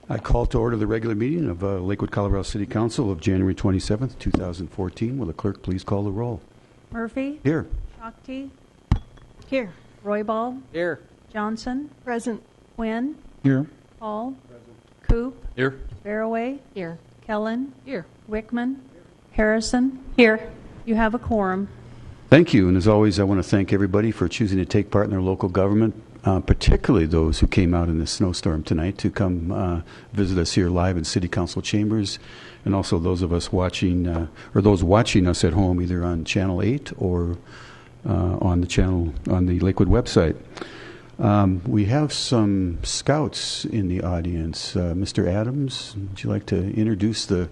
I call to order the regular meeting of Lakewood, Colorado City Council of January 27th, 2014. Will the clerk please call the roll? Murphy? Here. Shakti? Here. Roybal? Here. Johnson? Present. Quinn? Here. Paul? Present. Coop? Here. Barroway? Here. Kellen? Here. Wickman? Harrison? Here. You have a quorum. Thank you. And as always, I want to thank everybody for choosing to take part in their local government, particularly those who came out in this snowstorm tonight to come visit us here live in City Council chambers, and also those of us watching, or those watching us at home, either on Channel 8 or on the Lakewood website. We have some scouts in the audience. Mr. Adams, would you like to introduce the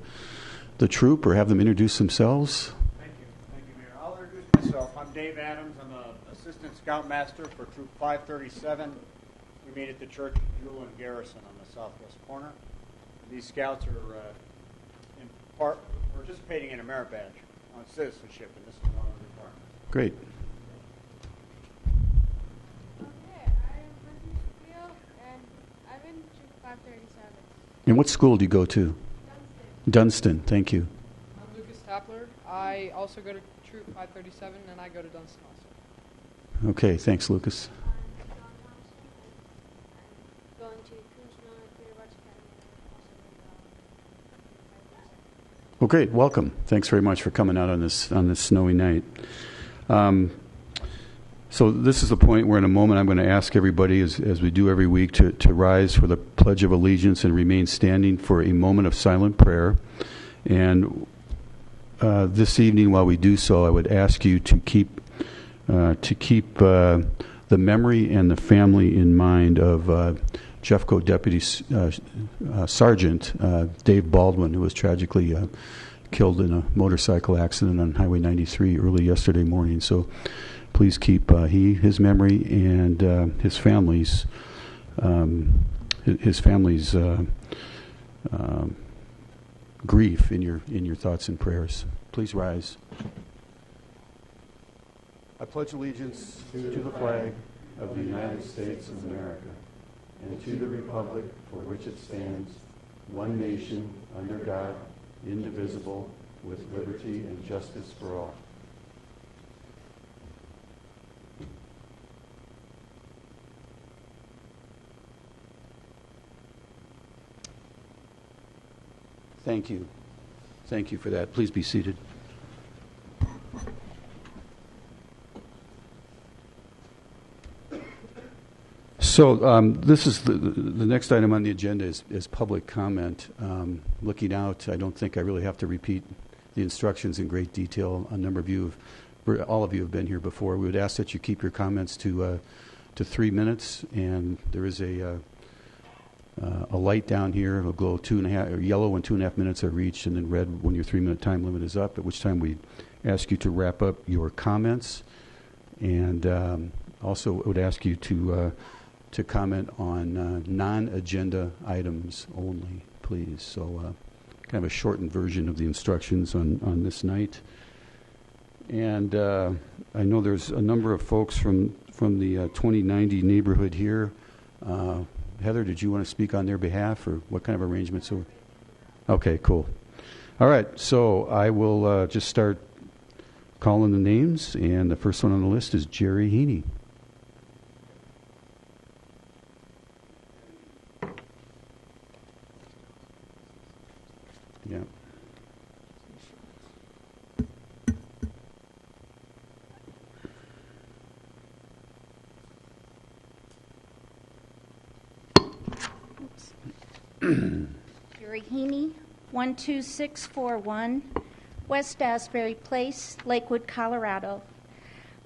troop or have them introduce themselves? Thank you, Mayor. I'll introduce myself. I'm Dave Adams. I'm an Assistant Scoutmaster for Troop 537. We meet at the Church of Jewel and Garrison on the southwest corner. These scouts are in part participating in a merit badge on citizenship, and this is one of the requirements. Great. And I'm in Troop 537. And what school do you go to? Dunston, thank you. I'm Lucas Tapler. I also go to Troop 537, and I go to Dunston also. Okay, thanks, Lucas. I'm John Thompson. I'm going to Kuzma Creative Arts Academy. Well, great. Welcome. Thanks very much for coming out on this snowy night. So this is the point where in a moment I'm going to ask everybody, as we do every week, to rise for the Pledge of Allegiance and remain standing for a moment of silent prayer. And this evening, while we do so, I would ask you to keep the memory and the family in mind of Jeffco Deputy Sergeant Dave Baldwin, who was tragically killed in a motorcycle accident on Highway 93 early yesterday morning. So please keep his memory and his family's grief in your thoughts and prayers. Please rise. I pledge allegiance to the flag of the United States of America and to the republic for which it stands, one nation, under God, indivisible, with liberty and justice for all. Thank you. Thank you for that. Please be seated. So this is the next item on the agenda is public comment. Looking out, I don't think I really have to repeat the instructions in great detail. All of you have been here before. We would ask that you keep your comments to 3 minutes, and there is a light down here. It'll glow yellow when 2.5 minutes are reached, and then red when your 3-minute time limit is up, at which time we ask you to wrap up your comments. And also would ask you to comment on non-agenda items only, please. So kind of a shortened version of the instructions on this night. And I know there's a number of folks from the 2090 neighborhood here. Heather, did you want to speak on their behalf, or what kind of arrangements? Okay, cool. All right, so I will just start calling the names, and the first one on the list is Jerry Heaney. Yeah. Jerry Heaney, 12641 West Asbury Place, Lakewood, Colorado.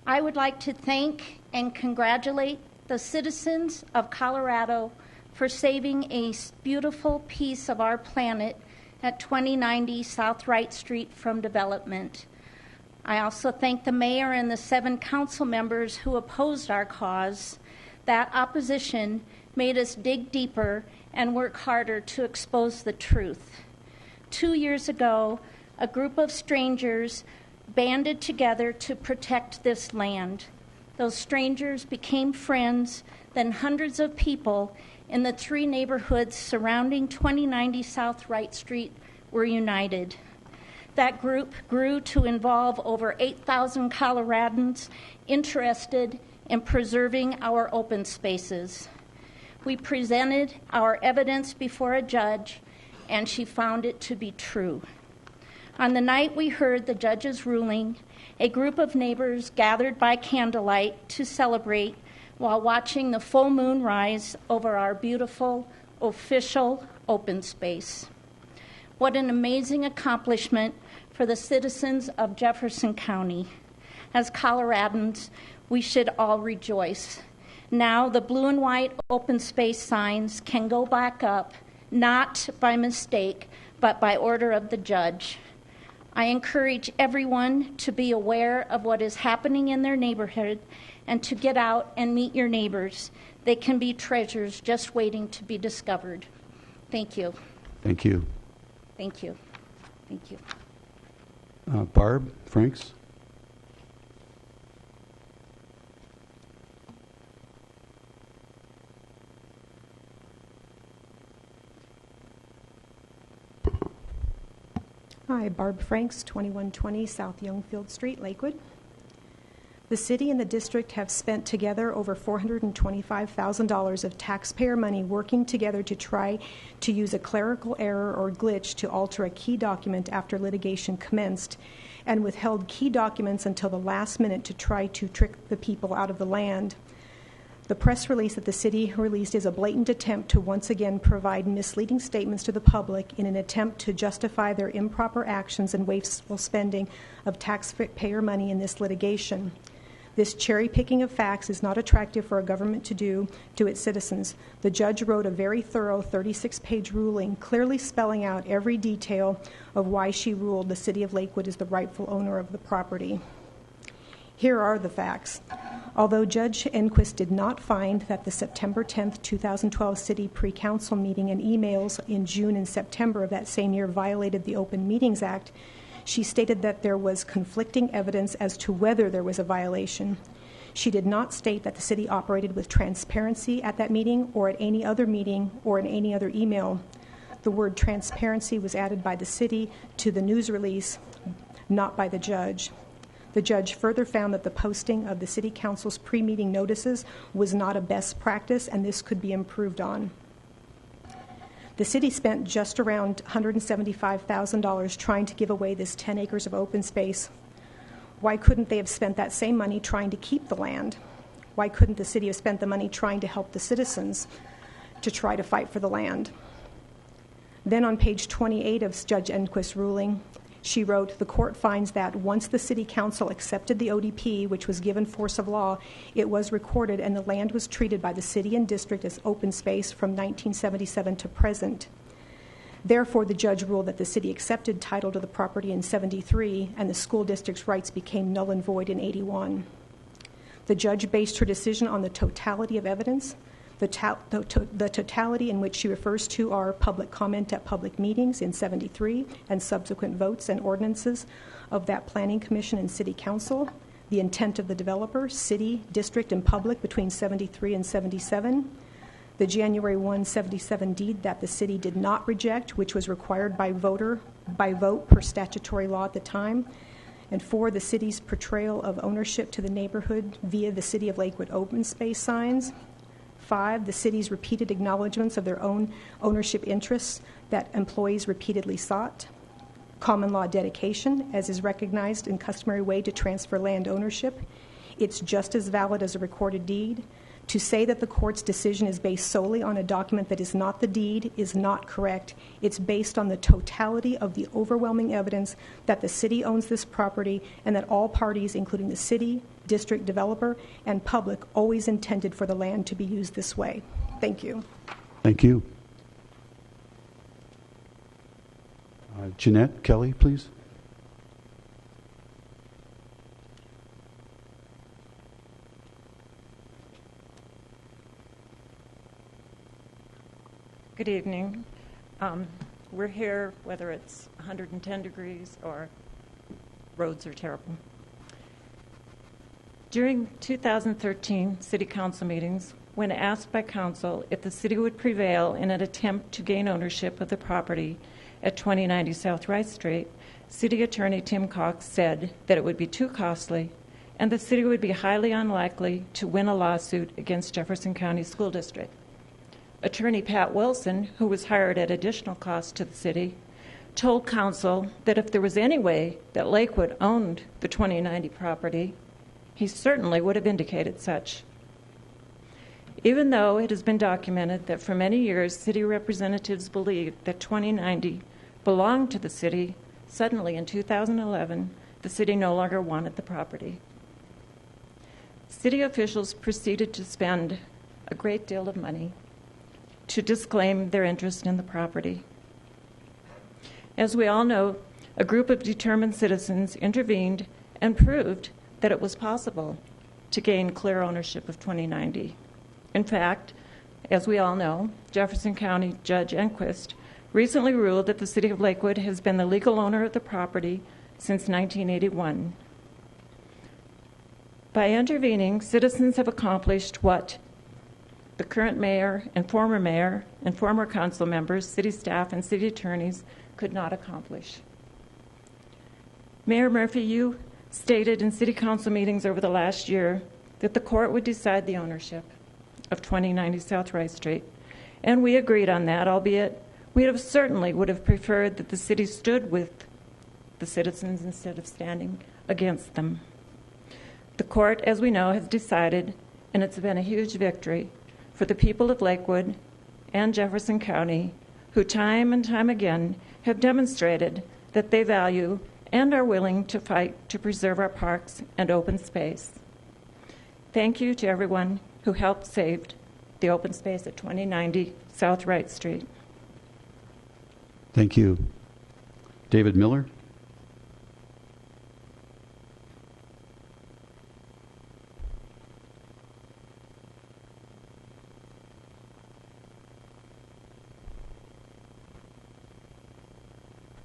I would like to thank and congratulate the citizens of Colorado for saving a beautiful piece of our planet at 2090 South Wright Street from development. I also thank the mayor and the 7 council members who opposed our cause. That opposition made us dig deeper and work harder to expose the truth. 2 years ago, a group of strangers banded together to protect this land. Those strangers became friends, then hundreds of people in the 3 neighborhoods surrounding 2090 South Wright Street were united. That group grew to involve over 8,000 Coloradans interested in preserving our open spaces. We presented our evidence before a judge, and she found it to be true. On the night we heard the judge's ruling, a group of neighbors gathered by candlelight to celebrate while watching the full moon rise over our beautiful official open space. What an amazing accomplishment for the citizens of Jefferson County. As Coloradans, we should all rejoice. Now the blue and white open space signs can go back up, not by mistake, but by order of the judge. I encourage everyone to be aware of what is happening in their neighborhood and to get out and meet your neighbors. They can be treasures just waiting to be discovered. Thank you. Thank you. Thank you. Thank you. Barb Franks? Hi, Barb Franks, 2120 South Youngfield Street, Lakewood. The city and the district have spent together over $425,000 of taxpayer money working together to try to use a clerical error or glitch to alter a key document after litigation commenced, and withheld key documents until the last minute to try to trick the people out of the land. The press release that the city released is a blatant attempt to once again provide misleading statements to the public in an attempt to justify their improper actions and wasteful spending of taxpayer money in this litigation. This cherry-picking of facts is not attractive for a government to do to its citizens. The judge wrote a very thorough 36-page ruling, clearly spelling out every detail of why she ruled the city of Lakewood is the rightful owner of the property. Here are the facts. Although Judge Enquist did not find that the September 10, 2012 city pre-council meeting and emails in June and September of that same year violated the Open Meetings Act, she stated that there was conflicting evidence as to whether there was a violation. She did not state that the city operated with transparency at that meeting or at any other meeting or in any other email. The word transparency was added by the city to the news release, not by the judge. The judge further found that the posting of the city council's pre-meeting notices was not a best practice, and this could be improved on. The city spent just around $175,000 trying to give away this 10 acres of open space. Why couldn't they have spent that same money trying to keep the land? Why couldn't the city have spent the money trying to help the citizens to try to fight for the land? Then on page 28 of Judge Enquist's ruling, she wrote, the court finds that once the city council accepted the ODP, which was given force of law, it was recorded and the land was treated by the city and district as open space from 1977 to present. Therefore, the judge ruled that the city accepted title to the property in 73 and the school district's rights became null and void in 81. The judge based her decision on the totality of evidence. The totality in which she refers to are public comment at public meetings in 73 and subsequent votes and ordinances of that planning commission and city council, the intent of the developer, city, district, and public between 73 and 77, the January 1, 77 deed that the city did not reject, which was required by vote per statutory law at the time, and 4, the city's portrayal of ownership to the neighborhood via the City of Lakewood open space signs, 5, the city's repeated acknowledgments of their own ownership interests that employees repeatedly sought. Common law dedication, as is recognized in customary way to transfer land ownership. It's just as valid as a recorded deed. To say that the court's decision is based solely on a document that is not the deed is not correct. It's based on the totality of the overwhelming evidence that the city owns this property and that all parties, including the city, district, developer, and public, always intended for the land to be used this way. Thank you. Thank you. Jeanette Kelly, please. Good evening. We're here whether it's 110 degrees or roads are terrible. During 2013 city council meetings, when asked by council if the city would prevail in an attempt to gain ownership of the property at 2090 South Wright Street, City Attorney Tim Cox said that it would be too costly and the city would be highly unlikely to win a lawsuit against Jefferson County School District. Attorney Pat Wilson, who was hired at additional cost to the city, told council that if there was any way that Lakewood owned the 2090 property, he certainly would have indicated such. Even though it has been documented that for many years city representatives believed that 2090 belonged to the city, suddenly in 2011, the city no longer wanted the property. City officials proceeded to spend a great deal of money to disclaim their interest in the property. As we all know, a group of determined citizens intervened and proved that it was possible to gain clear ownership of 2090. In fact, as we all know, Jefferson County Judge Enquist recently ruled that the City of Lakewood has been the legal owner of the property since 1981. By intervening, citizens have accomplished what the current mayor and former council members, city staff, and city attorneys could not accomplish. Mayor Murphy, you stated in city council meetings over the last year that the court would decide the ownership of 2090 South Wright Street, and we agreed on that, albeit we certainly would have preferred that the city stood with the citizens instead of standing against them. The court, as we know, has decided, and it's been a huge victory for the people of Lakewood and Jefferson County, who time and time again have demonstrated that they value and are willing to fight to preserve our parks and open space. Thank you to everyone who helped save the open space at 2090 South Wright Street. Thank you. David Miller?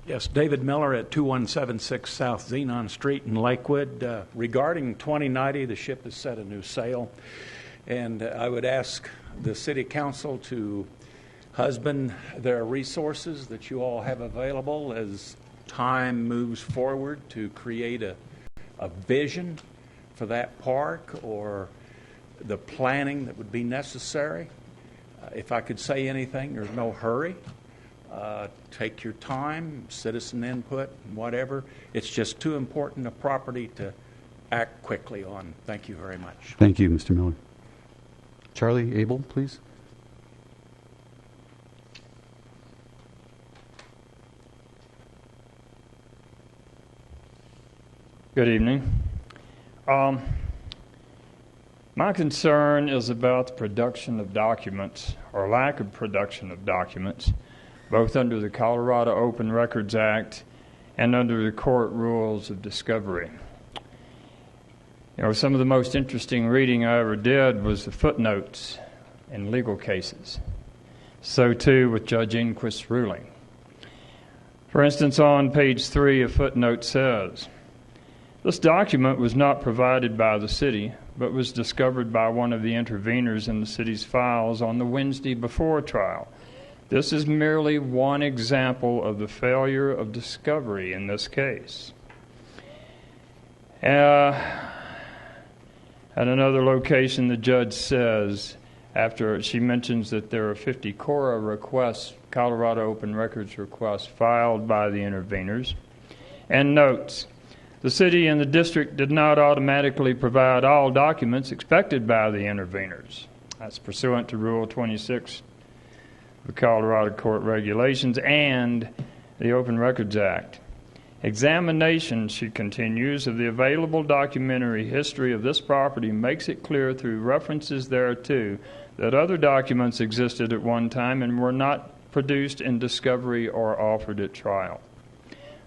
Yes, David Miller at 2176 South Zenon Street in Lakewood. Regarding 2090, the ship has set a new sail, and I would ask the City Council to husband their resources that you all have available as time moves forward to create a vision for that park or the planning that would be necessary. If I could say anything, there's no hurry. Take your time, citizen input, whatever. It's just too important a property to act quickly on. Thank you very much. Thank you, Mr. Miller. Charlie Abel, please. Good evening. My concern is about the production of documents, or lack of production of documents, both under the Colorado Open Records Act and under the court rules of discovery. You know, some of the most interesting reading I ever did was the footnotes in legal cases. So too with Judge Enquist's ruling. For instance, on page 3, a footnote says, "This document was not provided by the city, but was discovered by one of the interveners in the city's files on the Wednesday before trial. This is merely one example of the failure of discovery in this case." At another location, the judge says, after she mentions that there are 50 CORA requests, Colorado Open Records requests, filed by the interveners, and notes, "The city and the district did not automatically provide all documents expected by the interveners." That's pursuant to Rule 26 the Colorado Court Regulations and the Open Records Act. "Examination," she continues, "of the available documentary history of this property makes it clear through references thereto that other documents existed at one time and were not produced in discovery or offered at trial.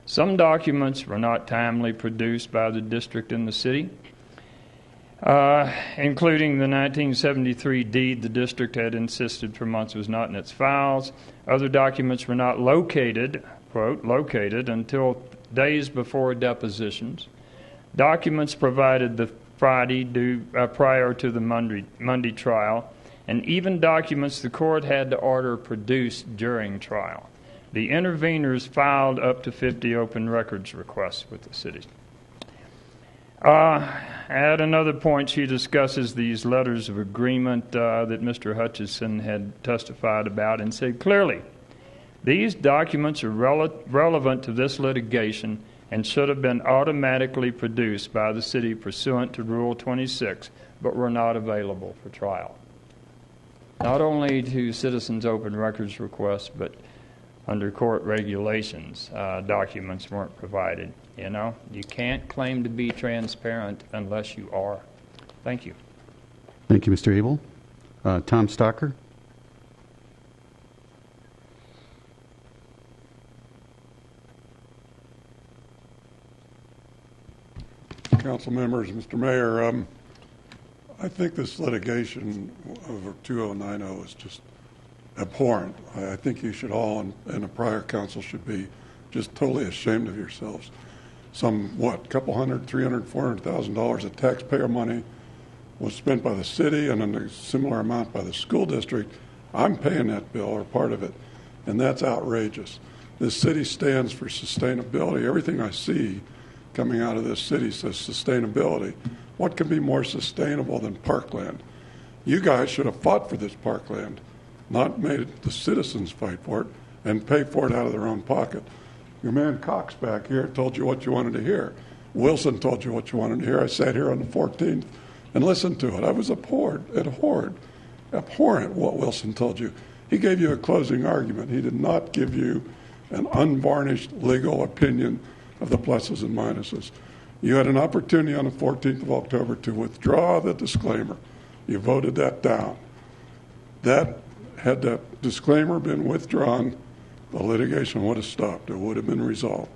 Some documents were not timely produced by the district and the city, including the 1973 deed the district had insisted for months was not in its files. Other documents were not located, quote, located until days before depositions. Documents provided the Friday prior to the Monday trial and even documents the court had to order produced during trial. The interveners filed up to 50 open records requests with the city. At another point, she discusses these letters of agreement that Mr. Hutchison had testified about and said clearly, these documents are relevant to this litigation and should have been automatically produced by the city pursuant to Rule 26, but were not available for trial. Not only to citizens' open records requests, but under court regulations, documents weren't provided. You know, you can't claim to be transparent unless you are. Thank you. Thank you, Mr. Abel. Tom Stocker. Council members, Mr. Mayor, I think this litigation over 2090 is just abhorrent. I think you should all, and the prior council should be just totally ashamed of yourselves. Couple hundred, $300,000, $400,000 of taxpayer money was spent by the city and a similar amount by the school district. I'm paying that bill, or part of it, and that's outrageous. This city stands for sustainability. Everything I see coming out of this city says sustainability. What can be more sustainable than parkland? You guys should have fought for this parkland, not made the citizens fight for it and pay for it out of their own pocket. Your man Cox back here told you what you wanted to hear. Wilson told you what you wanted to hear. I sat here on the 14th and listened to it. I was abhorrent what Wilson told you. He gave you a closing argument. He did not give you an unvarnished legal opinion of the pluses and minuses. You had an opportunity on the 14th of October to withdraw the disclaimer. You voted that down. Had that disclaimer been withdrawn, the litigation would have stopped. It would have been resolved.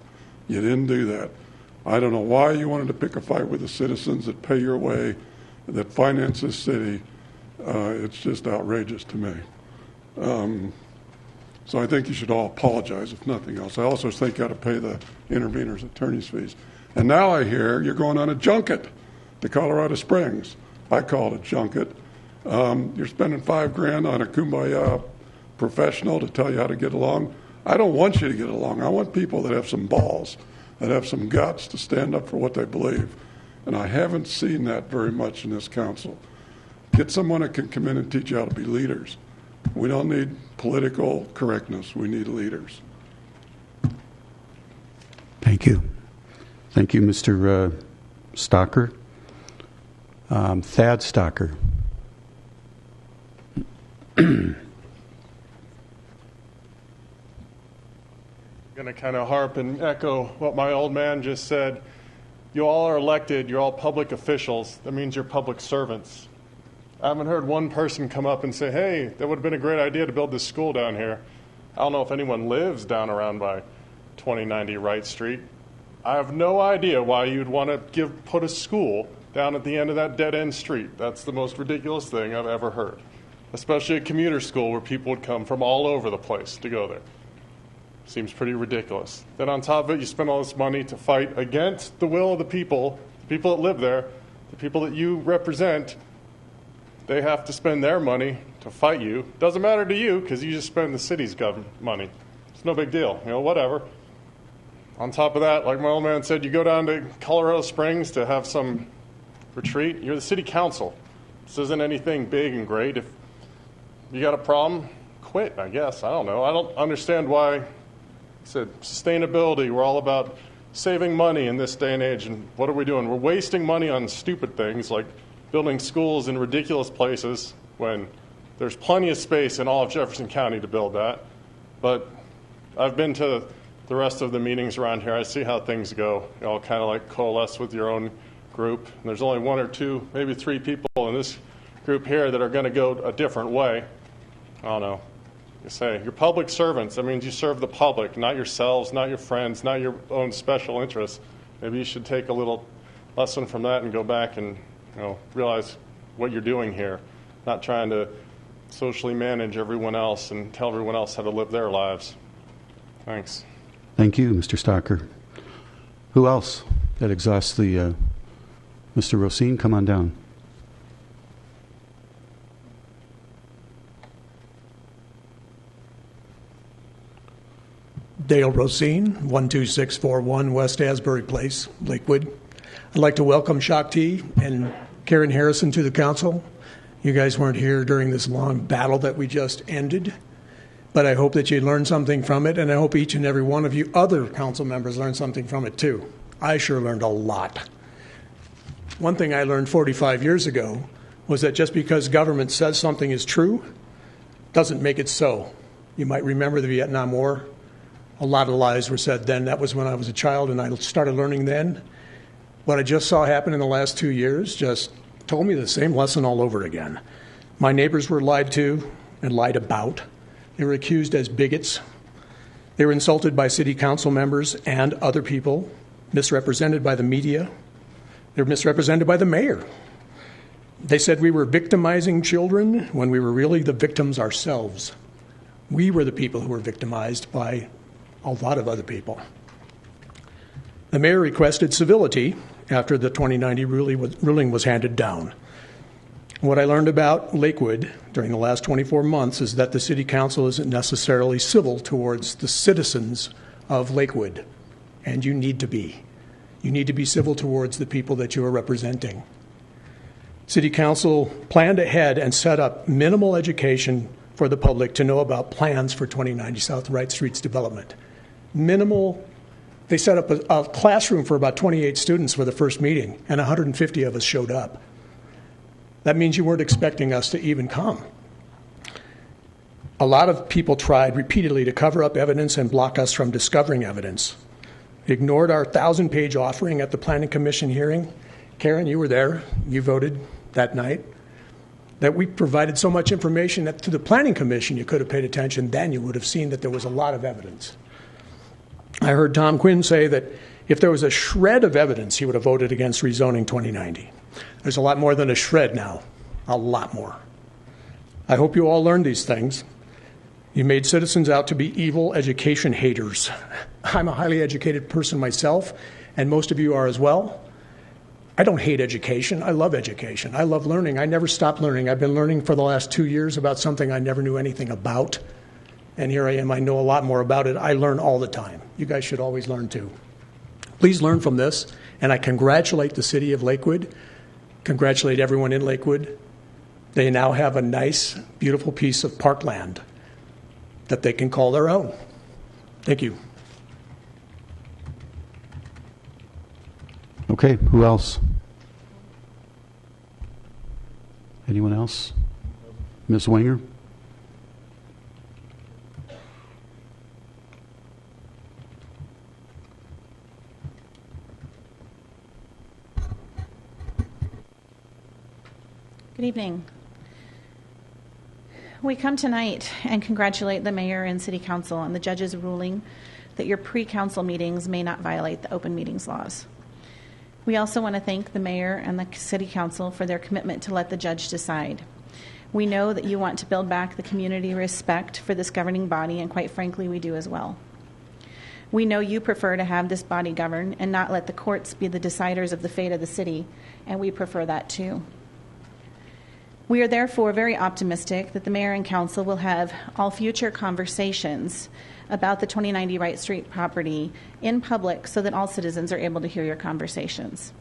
You didn't do that. I don't know why you wanted to pick a fight with the citizens that pay your way, that finance this city. It's just outrageous to me. So I think you should all apologize, if nothing else. I also think you ought to pay the interveners' attorney's fees. And now I hear you're going on a junket to Colorado Springs. I call it a junket. You're spending $5,000 on a kumbaya professional to tell you how to get along. I don't want you to get along. I want people that have some balls, that have some guts to stand up for what they believe. And I haven't seen that very much in this council. Get someone that can come in and teach you how to be leaders. We don't need political correctness. We need leaders. Thank you. Thank you, Mr. Stocker. Thad Stocker. Going to kind of harp and echo what my old man just said. You all are elected. You're all public officials. That means you're public servants. I haven't heard one person come up and say, hey, that would have been a great idea to build this school down here. I don't know if anyone lives down around by 2090 Wright Street. I have no idea why you'd want to put a school down at the end of that dead-end street. That's the most ridiculous thing I've ever heard, especially a commuter school where people would come from all over the place to go there. Seems pretty ridiculous. Then on top of it, you spend all this money to fight against the will of the people that live there, the people that you represent. They have to spend their money to fight you. Doesn't matter to you because you just spend the city's government money. It's no big deal, whatever. On top of that, like my old man said, you go down to Colorado Springs to have some retreat. You're the city council. This isn't anything big and great. If you got a problem, quit, I guess. I don't know. I don't understand why. Said sustainability. We're all about saving money in this day and age. And what are we doing? We're wasting money on stupid things like building schools in ridiculous places when there's plenty of space in all of Jefferson County to build that. But I've been to the rest of the meetings around here. I see how things go. You all kind of like coalesce with your own group. And there's only one or two, maybe three people in this group here that are going to go a different way. I don't know. You say you're public servants. That means you serve the public, not yourselves, not your friends, not your own special interests. Maybe you should take a little lesson from that and go back and realize what you're doing here, not trying to socially manage everyone else and tell everyone else how to live their lives. Thanks. Thank you, Mr. Stocker. Who else? That exhausts the... Mr. Rosine, come on down. Dale Rosine, 12641 West Asbury Place, Lakewood. I'd like to welcome Shakti and Karen Harrison to the council. You guys weren't here during this long battle that we just ended, but I hope that you learned something from it, and I hope each and every one of you other council members learned something from it too. I sure learned a lot. One thing I learned 45 years ago was that just because government says something is true doesn't make it so. You might remember the Vietnam War. A lot of lies were said then. That was when I was a child, and I started learning then. What I just saw happen in the last 2 years just told me the same lesson all over again. My neighbors were lied to and lied about. They were accused as bigots. They were insulted by city council members and other people, misrepresented by the media. They were misrepresented by the mayor. They said we were victimizing children when we were really the victims ourselves. We were the people who were victimized by a lot of other people. The mayor requested civility after the 2090 ruling was handed down. What I learned about Lakewood during the last 24 months is that the city council isn't necessarily civil towards the citizens of Lakewood, and you need to be. You need to be civil towards the people that you are representing. City council planned ahead and set up minimal education for the public to know about plans for 2090 South Wright Street's development. Minimal. They set up a classroom for about 28 students for the first meeting, and 150 of us showed up. That means you weren't expecting us to even come. A lot of people tried repeatedly to cover up evidence and block us from discovering evidence. They ignored our 1,000-page offering at the Planning Commission hearing. Karen, you were there. You voted that night. That we provided so much information that to the Planning Commission you could have paid attention. Then you would have seen that there was a lot of evidence. I heard Tom Quinn say that if there was a shred of evidence, he would have voted against rezoning 2090. There's a lot more than a shred now, a lot more. I hope you all learned these things. You made citizens out to be evil education haters. I'm a highly educated person myself, and most of you are as well. I don't hate education. I love education. I love learning. I never stop learning. I've been learning for the last 2 years about something I never knew anything about. And here I am. I know a lot more about it. I learn all the time. You guys should always learn too. Please learn from this. And I congratulate the city of Lakewood. Congratulate everyone in Lakewood. They now have a nice, beautiful piece of parkland that they can call their own. Thank you. Okay, who else? Anyone else? Ms. Winger? Good evening. We come tonight and congratulate the mayor and city council on the judge's ruling that your pre-council meetings may not violate the open meetings laws. We also want to thank the mayor and the city council for their commitment to let the judge decide. We know that you want to build back the community respect for this governing body, and quite frankly, we do as well. We know you prefer to have this body govern and not let the courts be the deciders of the fate of the city, and we prefer that too. We are therefore very optimistic that the mayor and council will have all future conversations about the 2090 Wright Street property in public so that all citizens are able to hear your conversations.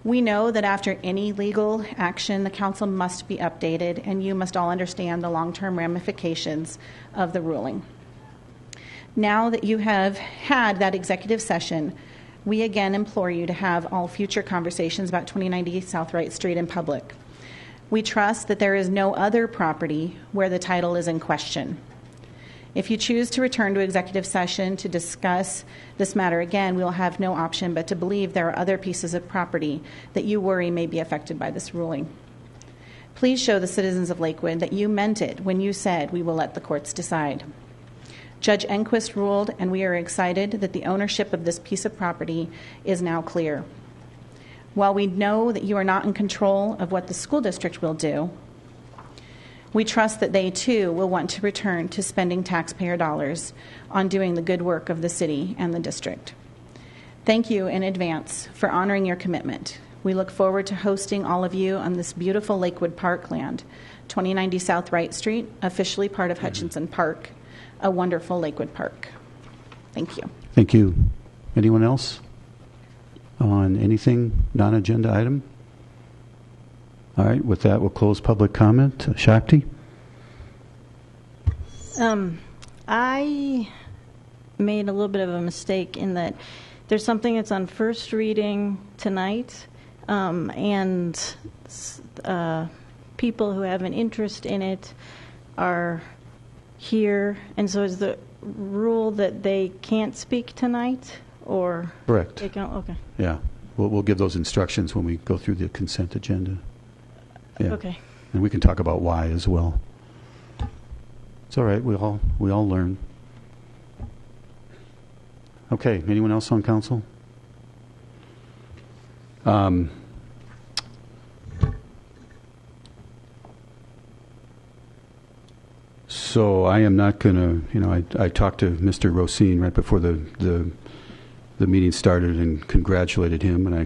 We know that after any legal action, the council must be updated, and you must all understand the long-term ramifications of the ruling. Now that you have had that executive session, we again implore you to have all future conversations about 2090 South Wright Street in public. We trust that there is no other property where the title is in question. If you choose to return to executive session to discuss this matter again, we will have no option but to believe there are other pieces of property that you worry may be affected by this ruling. Please show the citizens of Lakewood that you meant it when you said we will let the courts decide. Judge Enquist ruled, and we are excited that the ownership of this piece of property is now clear. While we know that you are not in control of what the school district will do, we trust that they too will want to return to spending taxpayer dollars on doing the good work of the city and the district. Thank you in advance for honoring your commitment. We look forward to hosting all of you on this beautiful Lakewood Parkland, 2090 South Wright Street, officially part of Hutchinson Park, a wonderful Lakewood park. Thank you. Thank you. Anyone else on anything non-agenda item? All right, with that, we'll close public comment. Shakti? I made a little bit of a mistake in that there's something that's on first reading tonight, and people who have an interest in it are here, and so is the rule that they can't speak tonight, or Correct. they can? Okay. Yeah, we'll give those instructions when we go through the consent agenda. Yeah. Okay. And we can talk about why as well. It's all right. We all learn. Okay. Anyone else on council? So I am not going to, I talked to Mr. Rosine right before the meeting started and congratulated him, and I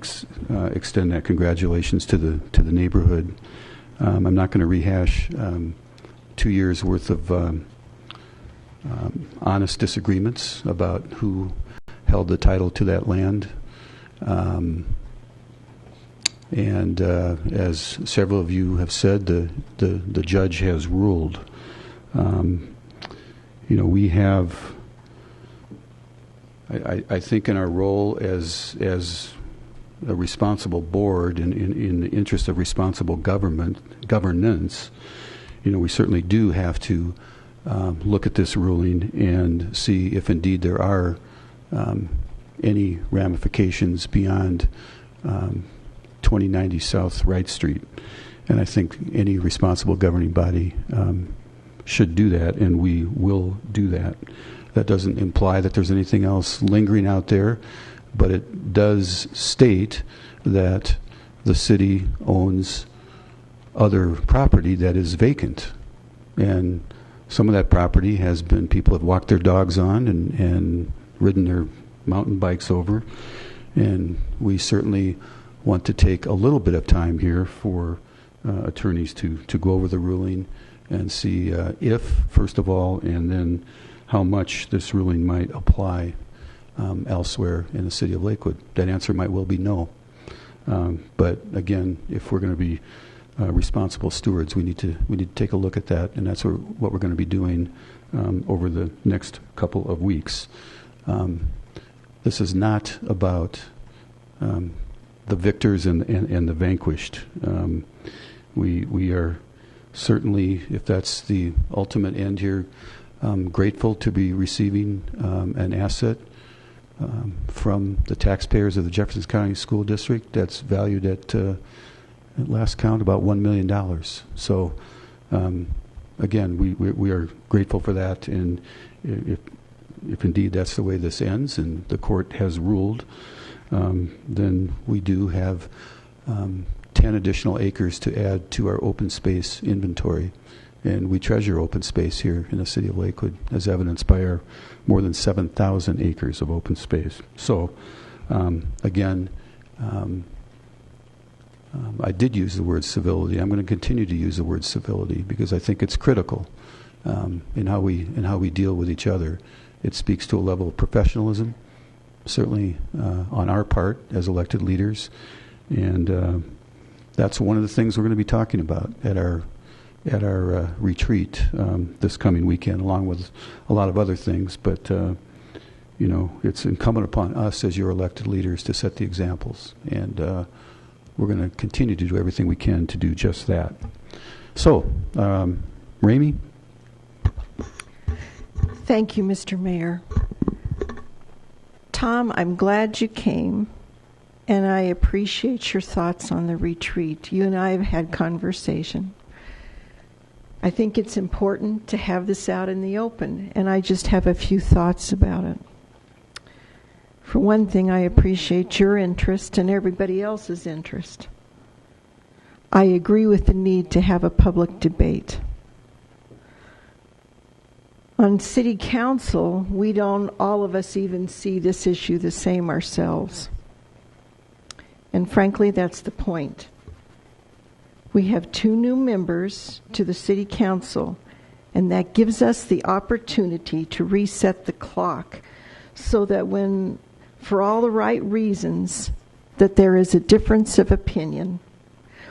extend that congratulations to the neighborhood. I'm not going to rehash 2 years worth of honest disagreements about who held the title to that land. And as several of you have said, the judge has ruled. We have, I think, in our role as a responsible board, in the interest of responsible governance, we certainly do have to look at this ruling and see if indeed there are any ramifications beyond 2090 South Wright Street. And I think any responsible governing body should do that, and we will do that. That doesn't imply that there's anything else lingering out there, but it does state that the city owns other property that is vacant. And some of that property has been, people have walked their dogs on and ridden their mountain bikes over. And we certainly want to take a little bit of time here for attorneys to go over the ruling and see if, first of all, and then how much this ruling might apply elsewhere in the city of Lakewood. That answer might well be no. But again, if we're going to be responsible stewards, we need to take a look at that, and that's what we're going to be doing over the next couple of weeks. This is not about the victors and the vanquished. We are certainly, if that's the ultimate end here, grateful to be receiving an asset from the taxpayers of the Jefferson County School District that's valued at last count about $1 million. So again, we are grateful for that, and if indeed that's the way this ends and the court has ruled, then we do have 10 additional acres to add to our open space inventory. And we treasure open space here in the city of Lakewood, as evidenced by our more than 7,000 acres of open space. So, again, I did use the word civility. I'm going to continue to use the word civility because I think it's critical in how we deal with each other. It speaks to a level of professionalism, certainly on our part as elected leaders, and that's one of the things we're going to be talking about at our retreat this coming weekend, along with a lot of other things. But it's incumbent upon us as your elected leaders to set the examples, and we're going to continue to do everything we can to do just that. So, Ramey? Thank you, Mr. Mayor. Tom, I'm glad you came, and I appreciate your thoughts on the retreat. You and I have had conversation. I think it's important to have this out in the open, and I just have a few thoughts about it. For one thing, I appreciate your interest and everybody else's interest. I agree with the need to have a public debate. On City Council, we don't, all of us, even see this issue the same ourselves. And frankly, that's the point. We have 2 new members to the City Council, and that gives us the opportunity to reset the clock so that when, for all the right reasons, that there is a difference of opinion,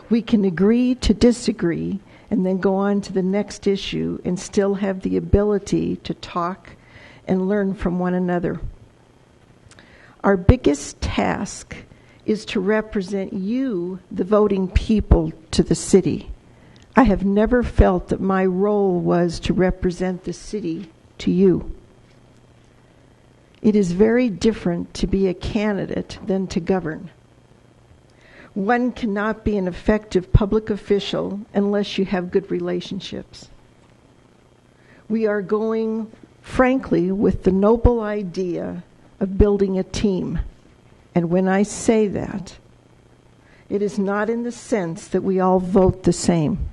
we can agree to disagree and then go on to the next issue and still have the ability to talk and learn from one another. Our biggest task is to represent you, the voting people, to the city. I have never felt that my role was to represent the city to you. It is very different to be a candidate than to govern. One cannot be an effective public official unless you have good relationships. We are going, frankly, with the noble idea of building a team. And when I say that, it is not in the sense that we all vote the same.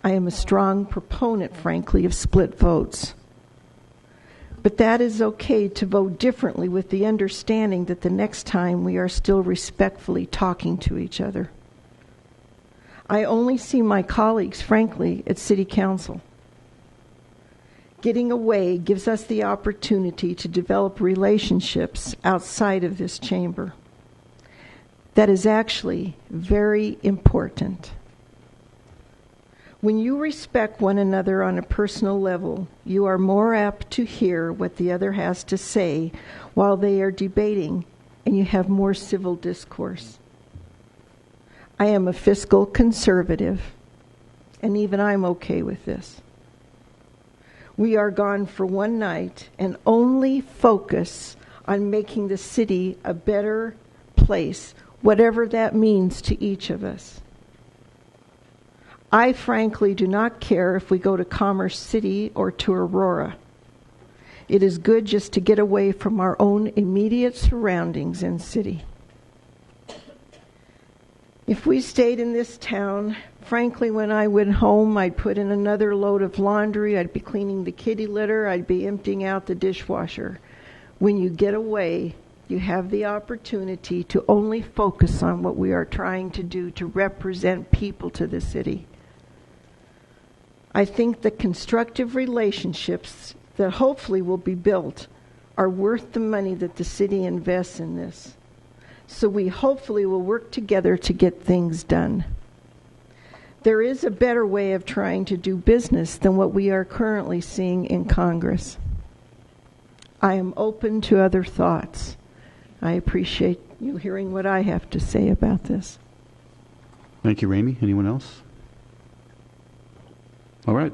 I am a strong proponent, frankly, of split votes. But that is okay to vote differently with the understanding that the next time we are still respectfully talking to each other. I only see my colleagues, frankly, at City Council. Getting away gives us the opportunity to develop relationships outside of this chamber. That is actually very important. When you respect one another on a personal level, you are more apt to hear what the other has to say while they are debating, and you have more civil discourse. I am a fiscal conservative, and even I'm okay with this. We are gone for one night and only focus on making the city a better place, whatever that means to each of us. I frankly do not care if we go to Commerce City or to Aurora. It is good just to get away from our own immediate surroundings and city. If we stayed in this town, frankly, when I went home, I'd put in another load of laundry, I'd be cleaning the kitty litter, I'd be emptying out the dishwasher. When you get away, you have the opportunity to only focus on what we are trying to do to represent people to the city. I think the constructive relationships that hopefully will be built are worth the money that the city invests in this. So we hopefully will work together to get things done. There is a better way of trying to do business than what we are currently seeing in Congress. I am open to other thoughts. I appreciate you hearing what I have to say about this. Thank you, Ramey. Anyone else? All right.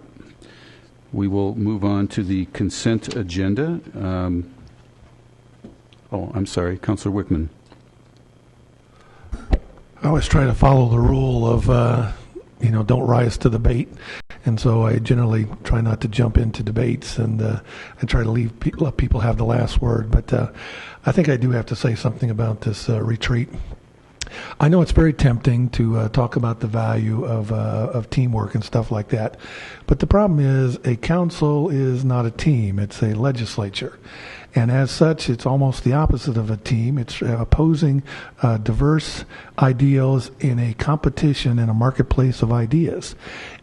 We will move on to the consent agenda. I'm sorry, Councilor Wickman. I always try to follow the rule of, don't rise to the bait. And so I generally try not to jump into debates and try to let people have the last word. But I think I do have to say something about this retreat. I know it's very tempting to talk about the value of teamwork and stuff like that. But the problem is a council is not a team. It's a legislature. And as such, it's almost the opposite of a team. It's opposing diverse ideals in a competition in a marketplace of ideas.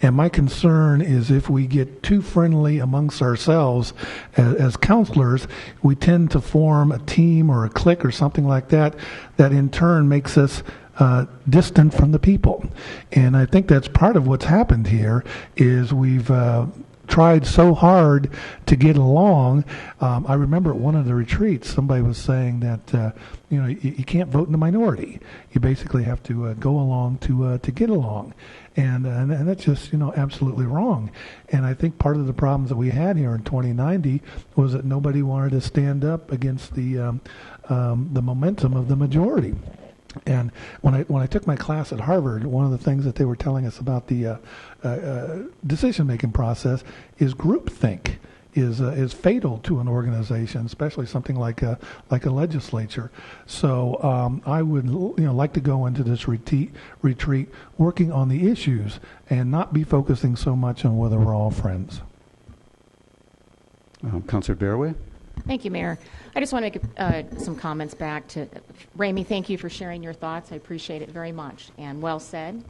And my concern is if we get too friendly amongst ourselves as counselors, we tend to form a team or a clique or something like that, that in turn makes us distant from the people. And I think that's part of what's happened here is we've tried so hard to get along. I remember at one of the retreats, somebody was saying that you can't vote in the minority. You basically have to go along to get along, and that's just absolutely wrong. And I think part of the problems that we had here in 2090 was that nobody wanted to stand up against the momentum of the majority. And when I took my class at Harvard, one of the things that they were telling us about the decision-making process is groupthink is fatal to an organization, especially something like a legislature. So I would like to go into this retreat working on the issues and not be focusing so much on whether we're all friends. Councilor Barraway? Thank you, Mayor. I just want to make some comments back to Ramey. Thank you for sharing your thoughts. I appreciate it very much, and well said.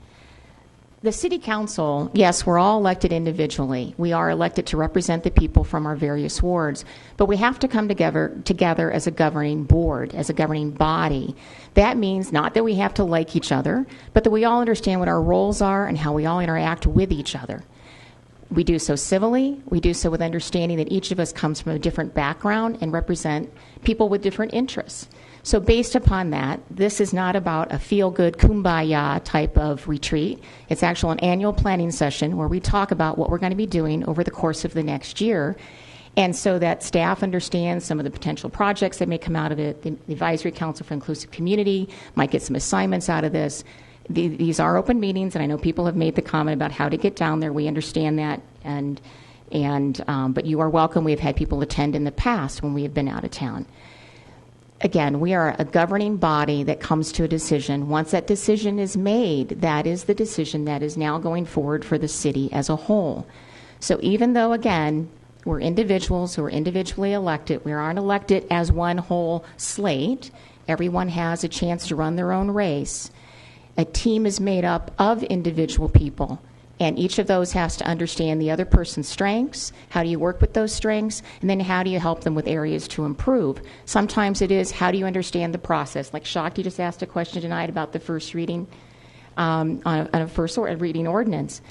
the city council, yes, we're all elected individually. We are elected to represent the people from our various wards, but we have to come together as a governing board, as a governing body. That means not that we have to like each other, but that we all understand what our roles are and how we all interact with each other. We do so civilly. We do so with understanding that each of us comes from a different background and represent people with different interests. So based upon that, this is not about a feel-good kumbaya type of retreat. It's actually an annual planning session where we talk about what we're going to be doing over the course of the next year. And so that staff understands some of the potential projects that may come out of it. The Advisory Council for Inclusive Community might get some assignments out of this. These are open meetings, and I know people have made the comment about how to get down there. We understand that, but you are welcome. We've had people attend in the past when we have been out of town. Again, we are a governing body that comes to a decision. Once that decision is made, that is the decision that is now going forward for the city as a whole. So even though, again, we're individuals who are individually elected, we aren't elected as one whole slate. Everyone has a chance to run their own race. A team is made up of individual people, and each of those has to understand the other person's strengths. How do you work with those strengths? And then how do you help them with areas to improve? Sometimes it is, how do you understand the process? Like Shakti just asked a question tonight about the first reading, on a first reading ordinance.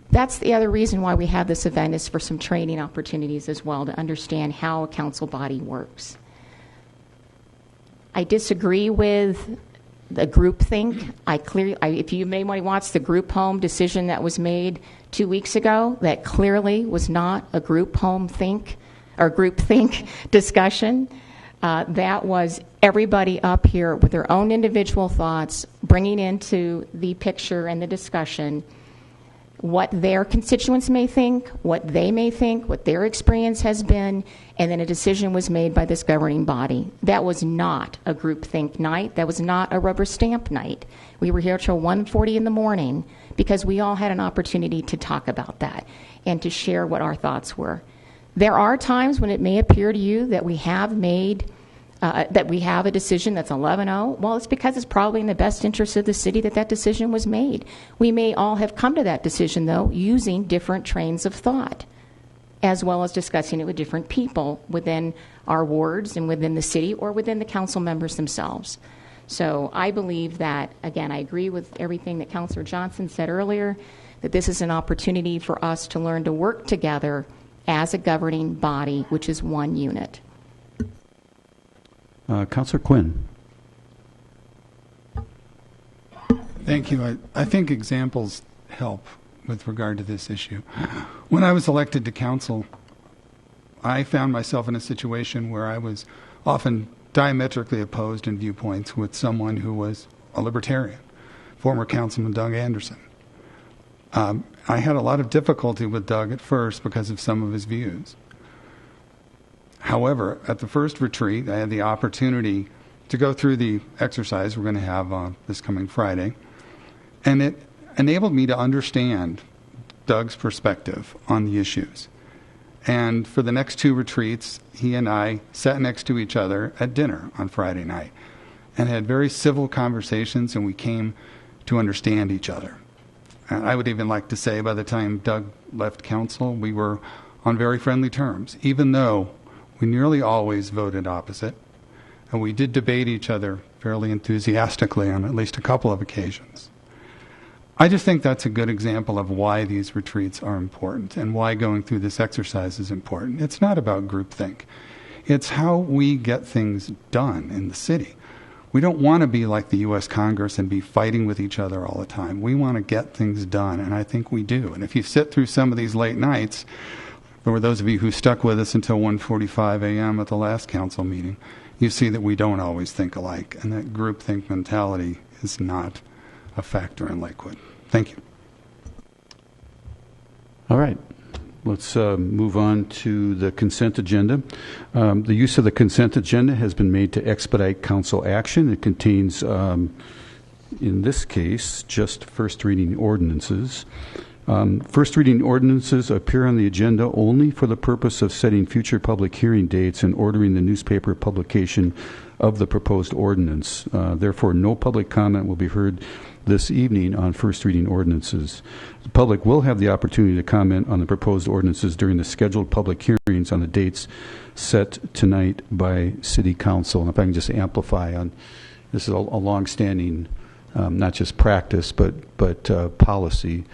That's the other reason why we have this event, is for some training opportunities as well, to understand how a council body works. I disagree with the groupthink. If you anybody wants the group home decision that was made 2 weeks ago, that clearly was not a group think discussion. That was everybody up here with their own individual thoughts, bringing into the picture and the discussion what their constituents may think, what they may think, what their experience has been, and then a decision was made by this governing body. That was not a groupthink night. That was not a rubber stamp night. We were here till 1:40 in the morning because we all had an opportunity to talk about that and to share what our thoughts were. There are times when it may appear to you that we have made that we have a decision that's 11-0. Well, it's because it's probably in the best interest of the city that decision was made. We may all have come to that decision, though, using different trains of thought, as well as discussing it with different people within our wards and within the city or within the council members themselves. So I believe that, again, I agree with everything that Councilor Johnson said earlier, that this is an opportunity for us to learn to work together as a governing body, which is one unit. Councilor Quinn. Thank you. I think examples help with regard to this issue. When I was elected to council, I found myself in a situation where I was often diametrically opposed in viewpoints with someone who was a libertarian, former Councilman Doug Anderson. I had a lot of difficulty with Doug at first because of some of his views. However, at the first retreat, I had the opportunity to go through the exercise we're going to have this coming Friday, and it enabled me to understand Doug's perspective on the issues. And for the next two retreats, he and I sat next to each other at dinner on Friday night and had very civil conversations, and we came to understand each other. And I would even like to say by the time Doug left council, we were on very friendly terms, even though we nearly always voted opposite, and we did debate each other fairly enthusiastically on at least a couple of occasions. I just think that's a good example of why these retreats are important and why going through this exercise is important. It's not about groupthink. It's how we get things done in the city. We don't want to be like the U.S. Congress and be fighting with each other all the time. We want to get things done, and I think we do. And if you sit through some of these late nights, for those of you who stuck with us until 1:45 a.m. at the last council meeting, you see that we don't always think alike, and that groupthink mentality is not a factor in Lakewood. Thank you. All right. Let's move on to the consent agenda. The use of the consent agenda has been made to expedite council action. It contains, in this case, just first reading ordinances. First reading ordinances appear on the agenda only for the purpose of setting future public hearing dates and ordering the newspaper publication of the proposed ordinance. Therefore, no public comment will be heard this evening on first reading ordinances. The public will have the opportunity to comment on the proposed ordinances during the scheduled public hearings on the dates set tonight by City Council. And if I can just amplify on, this is a long-standing, not just practice, but policy.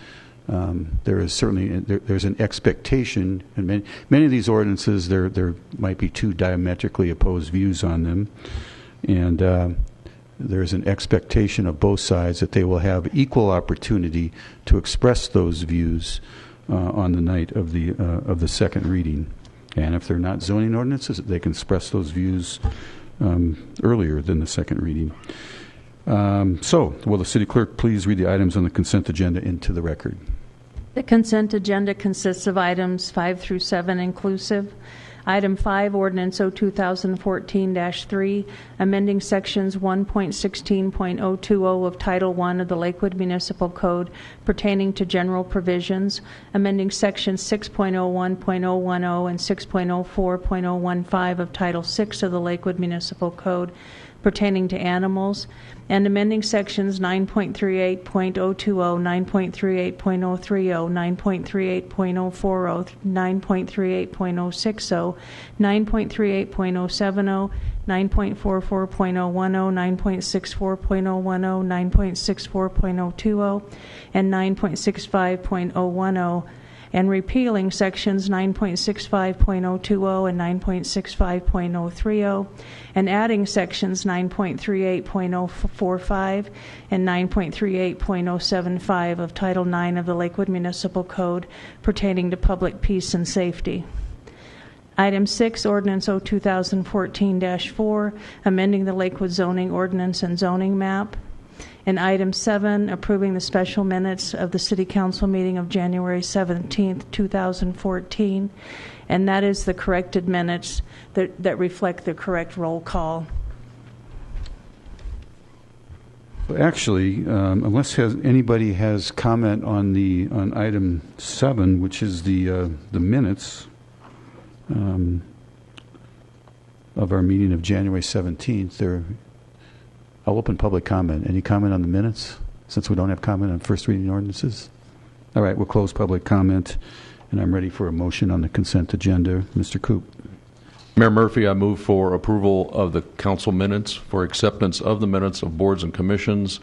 There is certainly there's an expectation, and many of these ordinances there might be two diametrically opposed views on them, and there's an expectation of both sides that they will have equal opportunity to express those views on the night of the second reading. And if they're not zoning ordinances, they can express those views earlier than the second reading. So, will the city clerk please read the items on the consent agenda into the record? The consent agenda consists of items 5 through 7 inclusive. Item 5, Ordinance 2014-3, amending sections 1.16.020 of Title I of the Lakewood Municipal Code pertaining to general provisions, amending sections 6.01.010 and 6.04.015 of Title VI of the Lakewood Municipal Code pertaining to animals, and amending sections 9.38.020, 9.38.030, 9.38.040, 9.38.060, 9.38.070, 9.44.010, 9.64.010, 9.64.020, and 9.65.010, and repealing sections 9.65.020 and 9.65.030, and adding sections 9.38.045 and 9.38.075 of Title IX of the Lakewood Municipal Code pertaining to public peace and safety. Item 6, Ordinance 2014-4, amending the Lakewood zoning ordinance and zoning map. And item 7, approving the special minutes of the City Council meeting of January 17th, 2014. And that is the corrected minutes that reflect the correct roll call. Actually, unless anybody has comment on item 7, which is the minutes of our meeting of January 17th, I'll open public comment. Any comment on the minutes, since we don't have comment on first reading ordinances? All right, we'll close public comment, and I'm ready for a motion on the consent agenda. Mr. Coop. Mayor Murphy, I move for approval of the council minutes, for acceptance of the minutes of boards and commissions,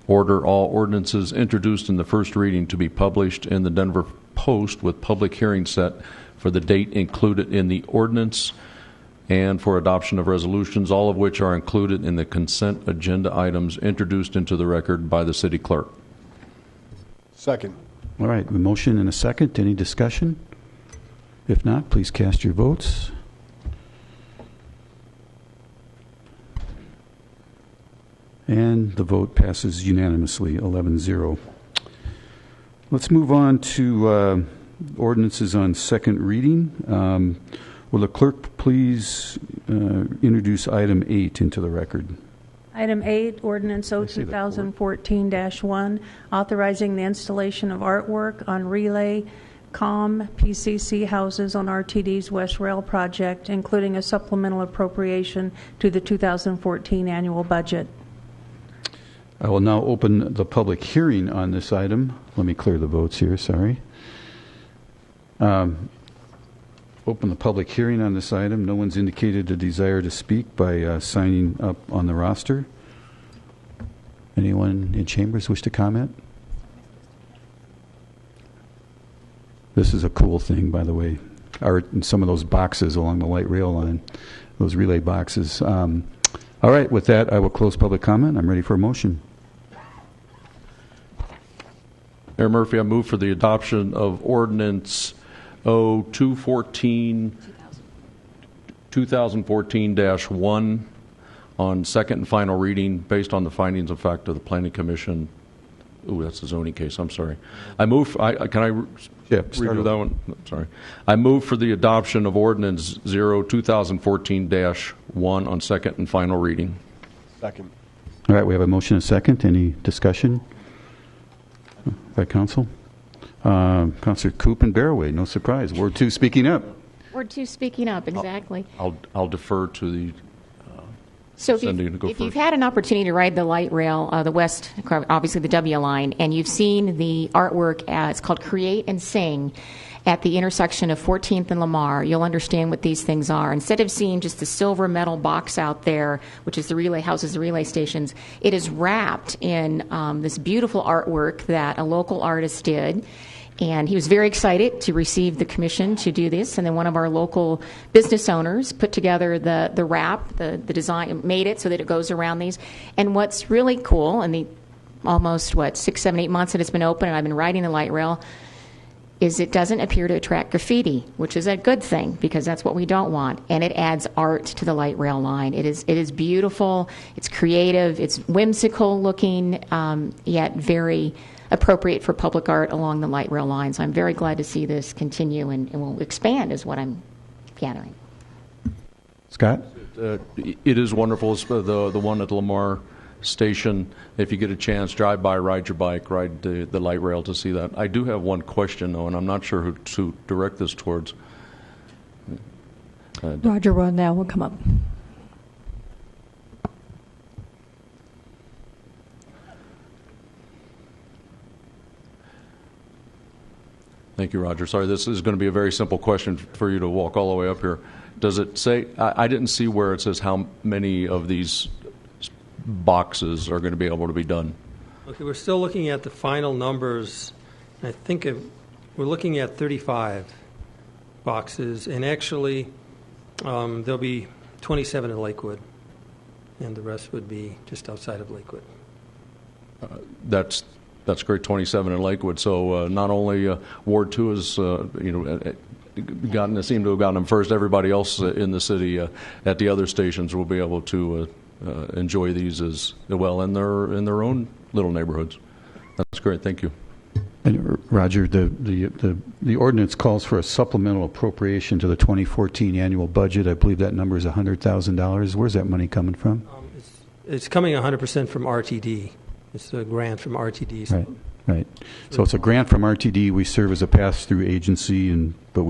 order all ordinances introduced in the first reading to be published in the Denver Post with public hearing set for the date included in the ordinance, and for adoption of resolutions, all of which are included in the consent agenda items introduced into the record by the city clerk. Second. All right, a motion and a second. Any discussion? If not, please cast your votes. And the vote passes unanimously, 11-0. Let's move on to ordinances on second reading. Will the clerk please introduce item 8 into the record? Item 8, Ordinance 2014-1, authorizing the installation of artwork on relay COM PCC houses on RTD's West Rail project, including a supplemental appropriation to the 2014 annual budget. I will now open the public hearing on this item. Let me clear the votes here, sorry. Open the public hearing on this item. No one's indicated a desire to speak by signing up on the roster. Anyone in chambers wish to comment? This is a cool thing, by the way. Art in some of those boxes along the light rail line, those relay boxes. All right, with that, I will close public comment. I'm ready for a motion. Mayor Murphy, I move for the adoption of ordinance 2014-1 on second and final reading based on the findings of fact of the Planning Commission. Ooh, that's a zoning case. I'm sorry. I move. Can I redo that one? Sorry. I move for the adoption of ordinance 2014-1 on second and final reading. Second. All right, we have a motion and a second. Any discussion by council? Councilor Coop and Barroway, no surprise. Ward 2 speaking up. Ward 2 speaking up, exactly. I'll defer to the So Cindy, to go if first. you've had an opportunity to ride the light rail, the west, obviously the W line, and you've seen the artwork, it's called Create and Sing, at the intersection of 14th and Lamar, you'll understand what these things are. Instead of seeing just the silver metal box out there, which is the relay houses, the relay stations, it is wrapped in this beautiful artwork that a local artist did. And he was very excited to receive the commission to do this. And then one of our local business owners put together the wrap, the design, made it so that it goes around these. And what's really cool, in the almost, 6, 7, 8 months that it's been open and I've been riding the light rail, is it doesn't appear to attract graffiti, which is a good thing because that's what we don't want. And it adds art to the light rail line. It is beautiful, it's creative, it's whimsical looking, yet very appropriate for public art along the light rail line. So I'm very glad to see this continue and will expand is what I'm gathering. Scott? It is wonderful. It's the one at Lamar Station. If you get a chance, drive by, ride your bike, ride the light rail to see that. I do have one question, though, and I'm not sure who to direct this towards. Roger Rodnell will come up. Thank you, Roger. Sorry, this is going to be a very simple question for you to walk all the way up here. Does it say, I didn't see where it says how many of these boxes are going to be able to be done? Okay, we're still looking at the final numbers. I think we're looking at 35 boxes, and actually there'll be 27 in Lakewood, and the rest would be just outside of Lakewood. That's great, 27 in Lakewood. So not only Ward 2 has seemed to have gotten them first, everybody else in the city at the other stations will be able to enjoy these as well in their own little neighborhoods. That's great. Thank you. And Roger, the ordinance calls for a supplemental appropriation to the 2014 annual budget. I believe that number is $100,000. Where's that money coming from? It's coming 100% from RTD. It's a grant from RTD. Right. So it's a grant from RTD. We serve as a pass-through agency, but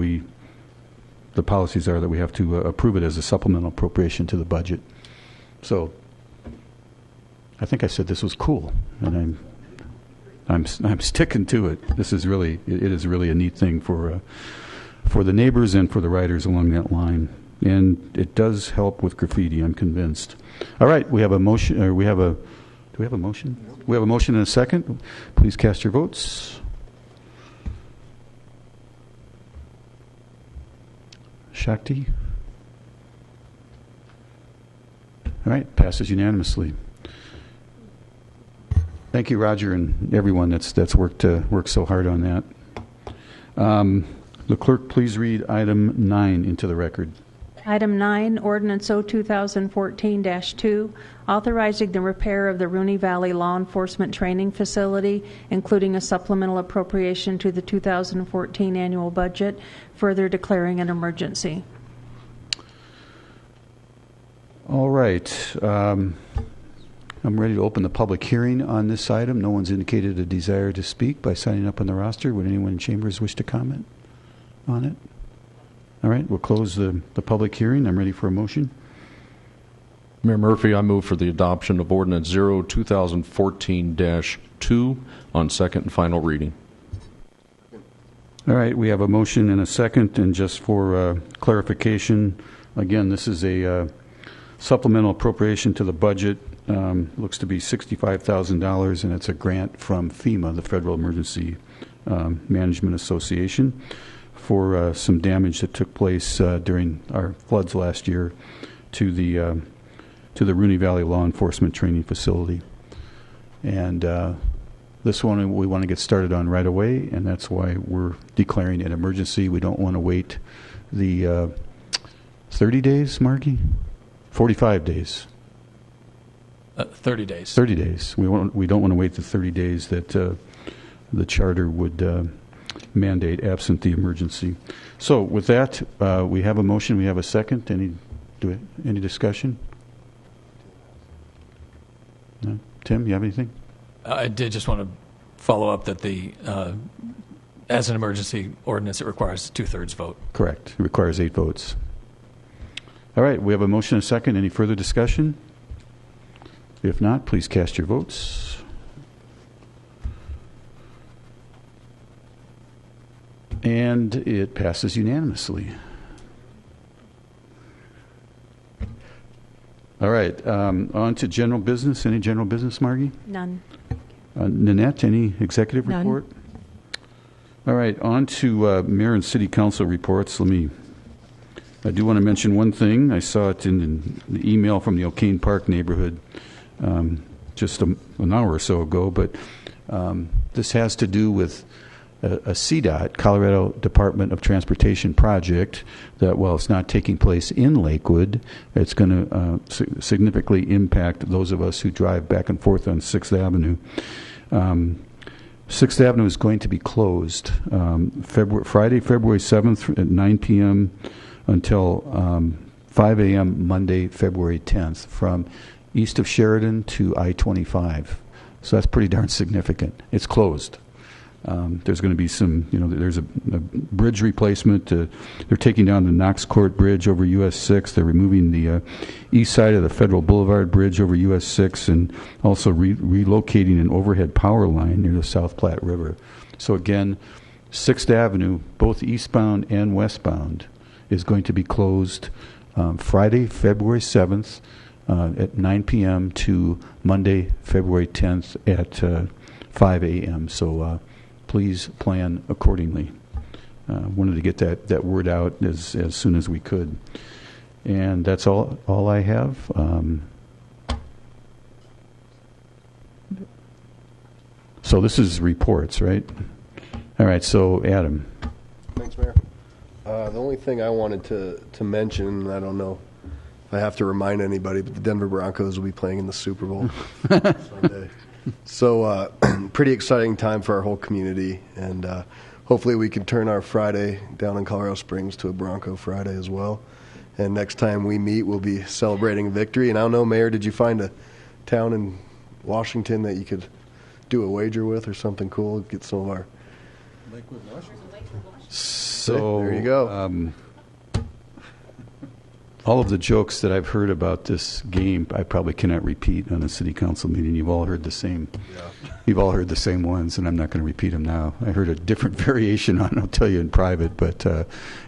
the policies are that we have to approve it as a supplemental appropriation to the budget. So I think I said this was cool, and I'm sticking to it. It is really a neat thing for the neighbors and for the riders along that line, and it does help with graffiti. I'm convinced. All right, we have a motion. Do we have a motion? We have a motion and a second. Please cast your votes. Shakti. All right, passes unanimously. Thank you, Roger, and everyone that's worked so hard on that. The clerk, please read item 9 into the record. Item 9, Ordinance 2014-2, authorizing the repair of the Rooney Valley Law Enforcement Training Facility, including a supplemental appropriation to the 2014 annual budget, further declaring an emergency. All right. I'm ready to open the public hearing on this item. No one's indicated a desire to speak by signing up on the roster. Would anyone in chambers wish to comment on it? All right, we'll close the public hearing. I'm ready for a motion. Mayor Murphy, I move for the adoption of Ordinance 0-2014-2 on second and final reading. All right, we have a motion and a second, and just for clarification, again, this is a supplemental appropriation to the budget. Looks to be $65,000, and it's a grant from FEMA, the Federal Emergency Management Association, for some damage that took place during our floods last year to the Rooney Valley Law Enforcement Training Facility. And this one we want to get started on right away, and that's why we're declaring an emergency. We don't want to wait the 30 days, Margie? 45 days. 30 days. 30 days. We don't want to wait the 30 days that the charter would mandate absent the emergency. So with that, we have a motion. We have a second. Any discussion? No? Tim, you have anything? I did just want to follow up that as an emergency ordinance, it requires 2/3 vote. Correct. It requires 8 votes. All right. We have a motion and a second. Any further discussion? If not, please cast your votes. And it passes unanimously. All right, on to general business. Any general business, Margie? None. Nanette, any executive None. report? All right, on to mayor and city council reports. I do want to mention one thing. I saw it in the email from the O'Kane Park neighborhood just an hour or so ago, but this has to do with a CDOT, Colorado Department of Transportation project that, while it's not taking place in Lakewood, it's going to significantly impact those of us who drive back and forth on 6th Avenue. 6th Avenue is going to be closed Friday, February 7th at 9 p.m. until 5 a.m. Monday, February 10th, from east of Sheridan to I-25. So that's pretty darn significant. It's closed. There's going to be some, there's a bridge replacement. They're taking down the Knox Court Bridge over US 6. They're removing the east side of the Federal Boulevard Bridge over US 6, and also relocating an overhead power line near the South Platte River. So again, 6th Avenue, both eastbound and westbound, is going to be closed Friday, February 7th at 9 p.m. to Monday, February 10th at 5 a.m. So please plan accordingly. Wanted to get that word out as soon as we could. And that's all I have. So this is reports, right? All right, so Adam. Thanks, Mayor. The only thing I wanted to mention, I don't know if I have to remind anybody, but the Denver Broncos will be playing in the Super Bowl Sunday. So pretty exciting time for our whole community, and hopefully we can turn our Friday down in Colorado Springs to a Bronco Friday as well. And next time we meet, we'll be celebrating victory. And I don't know, Mayor, did you find a town in Washington that you could do a wager with or something cool? Get some of our... Lakewood, Washington. So there you go. All of the jokes that I've heard about this game, I probably cannot repeat on a city council meeting. You've all heard the same. Yeah. You've all heard the same ones, and I'm not going to repeat them now. I heard a different variation on it. I'll tell you in private, but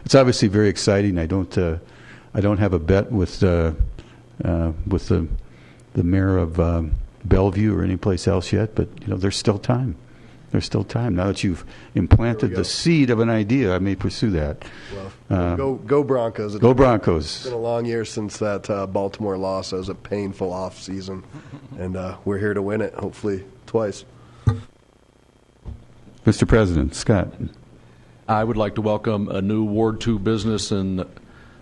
it's obviously very exciting. I don't have a bet with the mayor of Bellevue or any place else yet, but there's still time. There's still time. Now that you've implanted the seed of an idea, I may pursue that. Well, go Broncos. Go Broncos. It's been a long year since that Baltimore loss. It was a painful off season, and we're here to win it, hopefully twice. Mr. President, Scott. I would like to welcome a new Ward 2 business in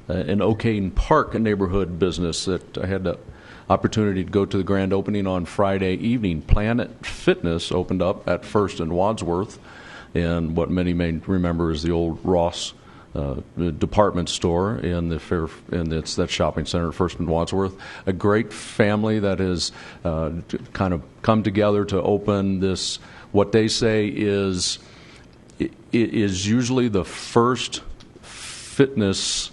O'Kane Park neighborhood business that I had the opportunity to go to the grand opening on Friday evening. Planet Fitness opened up at First and Wadsworth, and what many may remember is the old Ross department store in it's that shopping center at First and Wadsworth. A great family that has kind of come together to open this, what they say is usually the first fitness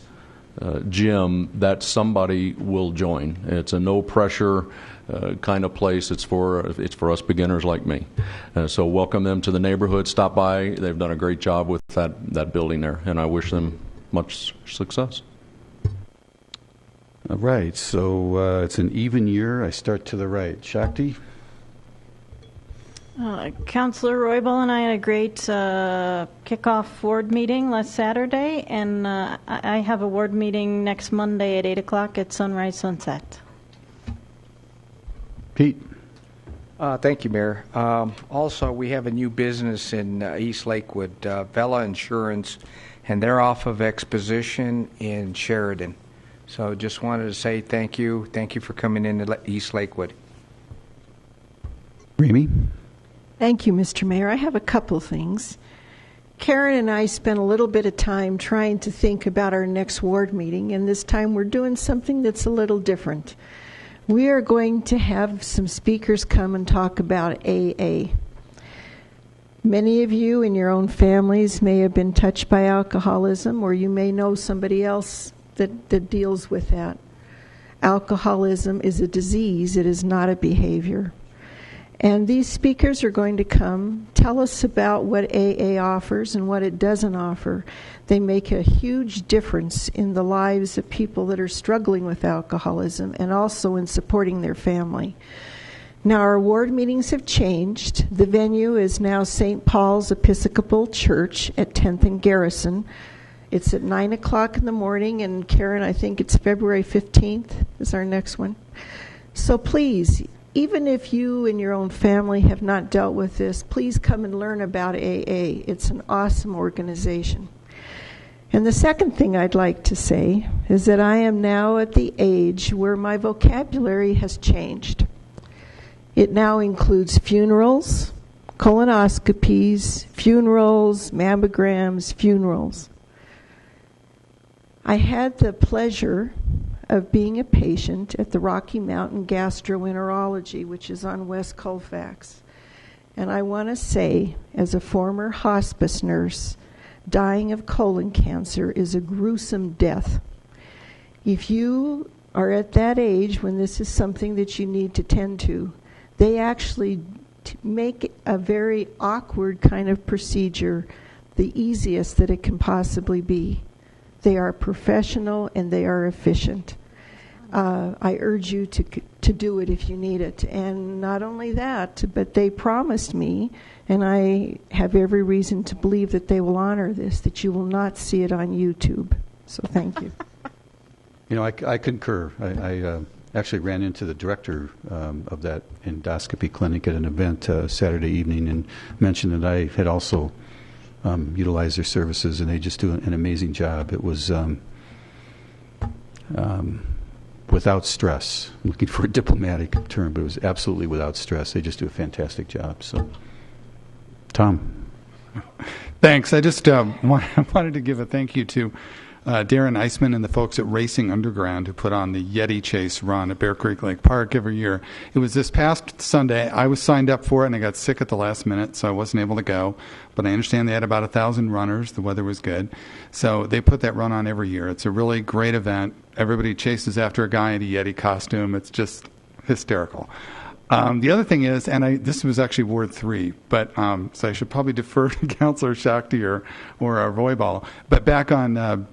gym that somebody will join. It's a no pressure kind of place. It's for us beginners like me. So welcome them to the neighborhood. Stop by. They've done a great job with that building there, and I wish them much success. All right. So it's an even year. I start to the right. Shakti. Councillor Roybal and I had a great kickoff ward meeting last Saturday, and I have a ward meeting next Monday at 8 o'clock at Sunrise Sunset. Pete. Thank you, Mayor. Also, we have a new business in East Lakewood, Vela Insurance, and they're off of Exposition in Sheridan. So just wanted to say thank you. Thank you for coming into East Lakewood. Remy. Thank you, Mr. Mayor. I have a couple things. Karen and I spent a little bit of time trying to think about our next ward meeting, and this time we're doing something that's a little different. We are going to have some speakers come and talk about AA. Many of you in your own families may have been touched by alcoholism, or you may know somebody else that deals with that. Alcoholism is a disease, it is not a behavior. And these speakers are going to come tell us about what AA offers and what it doesn't offer. They make a huge difference in the lives of people that are struggling with alcoholism and also in supporting their family. Now, our ward meetings have changed. The venue is now St. Paul's Episcopal Church at 10th and Garrison. It's at 9 o'clock in the morning, and Karen, I think it's February 15th is our next one. So please, even if you and your own family have not dealt with this, please come and learn about AA. It's an awesome organization. And the second thing I'd like to say is that I am now at the age where my vocabulary has changed. It now includes funerals, colonoscopies, funerals, mammograms, funerals. I had the pleasure of being a patient at the Rocky Mountain Gastroenterology, which is on West Colfax. And I want to say, as a former hospice nurse, dying of colon cancer is a gruesome death. If you are at that age when this is something that you need to tend to, they actually make a very awkward kind of procedure the easiest that it can possibly be. They are professional and they are efficient. I urge you to do it if you need it. And not only that, but they promised me, and I have every reason to believe that they will honor this, that you will not see it on YouTube. So thank you. You know, I concur. I actually ran into the director of that endoscopy clinic at an event Saturday evening and mentioned that I had also utilized their services, and they just do an amazing job. It was without stress. I'm looking for a diplomatic term, but it was absolutely without stress. They just do a fantastic job. So, Tom. Thanks. I just wanted to give a thank you to Darren Eisman and the folks at Racing Underground who put on the Yeti Chase run at Bear Creek Lake Park every year. It was this past Sunday. I was signed up for it, and I got sick at the last minute, so I wasn't able to go. But I understand they had about 1,000 runners. The weather was good. So they put that run on every year. It's a really great event. Everybody chases after a guy in a Yeti costume. It's just hysterical. The other thing is, and this was actually Ward 3, but so I should probably defer to Councilor Shakti or Roybal. But back on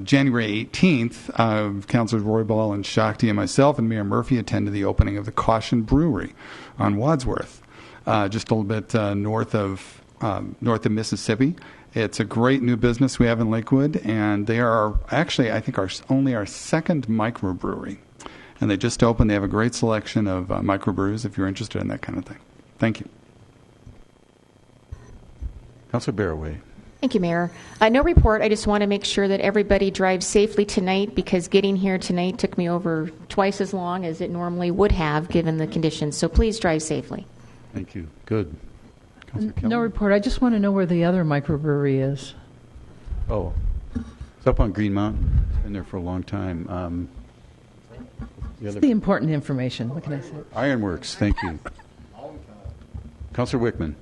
January 18th, Councilors Roybal and Shakti and myself and Mayor Murphy attended the opening of the Caution Brewery on Wadsworth, just a little bit north of Mississippi. It's a great new business we have in Lakewood, and they are actually, I think, only our second microbrewery. And they just opened. They have a great selection of microbrews if you're interested in that kind of thing. Thank you. Councilor Barraway. Thank you, Mayor. No report. I just want to make sure that everybody drives safely tonight, because getting here tonight took me over twice as long as it normally would have given the conditions. So please drive safely. Thank you. Good. No report. I just want to know where the other microbrewery is. Oh, it's up on Green Mountain. It's been there for a long time. It's the important information. What can I say? Ironworks. Thank you. Councilor Wickman.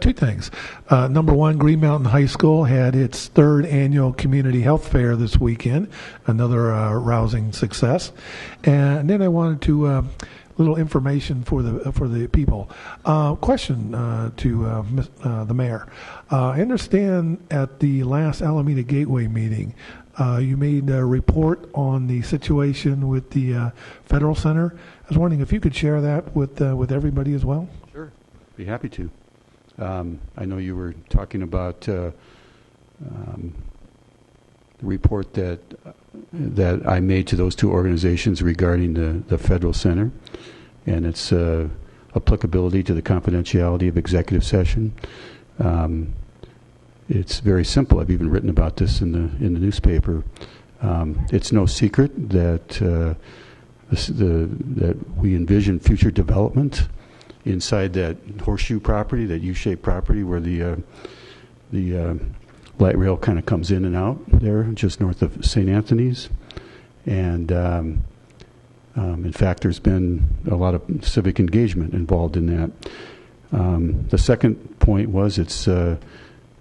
Two things. Number one, Green Mountain High School had its third annual community health fair this weekend, another rousing success. And then I wanted to little information for the people. Question to the mayor. I understand at the last Alameda Gateway meeting, you made a report on the situation with the Federal Center. I was wondering if you could share that with everybody as well. Sure, be happy to. I know you were talking about the report that I made to those two organizations regarding the Federal Center and its applicability to the confidentiality of executive session. It's very simple. I've even written about this in the newspaper. It's no secret that that we envision future development inside that horseshoe property, that U-shaped property where the light rail kind of comes in and out there, just north of St. Anthony's. And in fact, there's been a lot of civic engagement involved in that. The second point was it's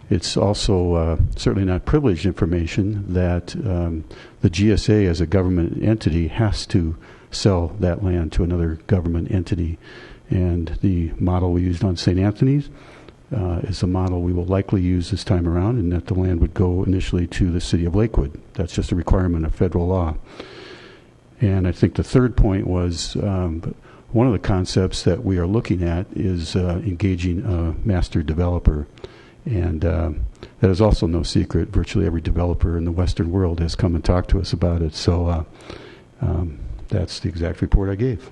It's also certainly not privileged information that the GSA as a government entity has to sell that land to another government entity. And the model we used on St. Anthony's is a model we will likely use this time around, and that the land would go initially to the city of Lakewood. That's just a requirement of federal law. And I think the third point was one of the concepts that we are looking at is engaging a master developer. And that is also no secret. Virtually every developer in the Western world has come and talked to us about it. So that's the exact report I gave.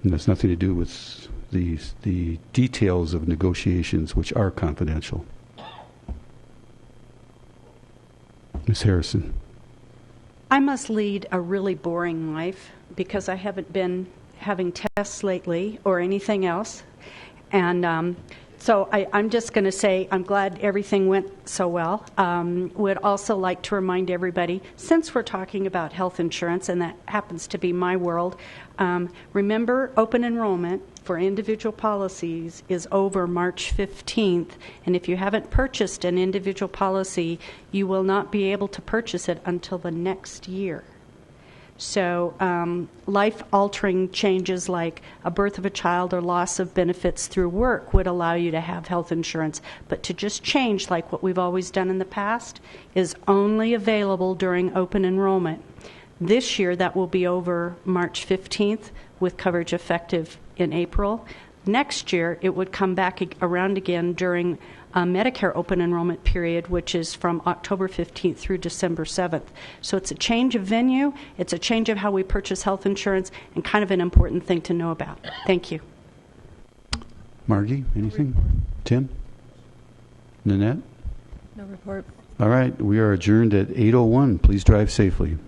And that's nothing to do with the details of negotiations, which are confidential. Ms. Harrison. I must lead a really boring life because I haven't been having tests lately or anything else. And so I'm just going to say I'm glad everything went so well. Would also like to remind everybody, since we're talking about health insurance, and that happens to be my world, remember open enrollment for individual policies is over March 15th. And if you haven't purchased an individual policy, you will not be able to purchase it until the next year. So life-altering changes like a birth of a child or loss of benefits through work would allow you to have health insurance. But to just change like what we've always done in the past is only available during open enrollment. This year, that will be over March 15th with coverage effective in April. Next year, it would come back around again during a Medicare open enrollment period, which is from October 15th through December 7th. So it's a change of venue, it's a change of how we purchase health insurance, and kind of an important thing to know about. Thank you. Margie, anything? Tim? Nanette? No report. All right, we are adjourned at 8:01. Please drive safely.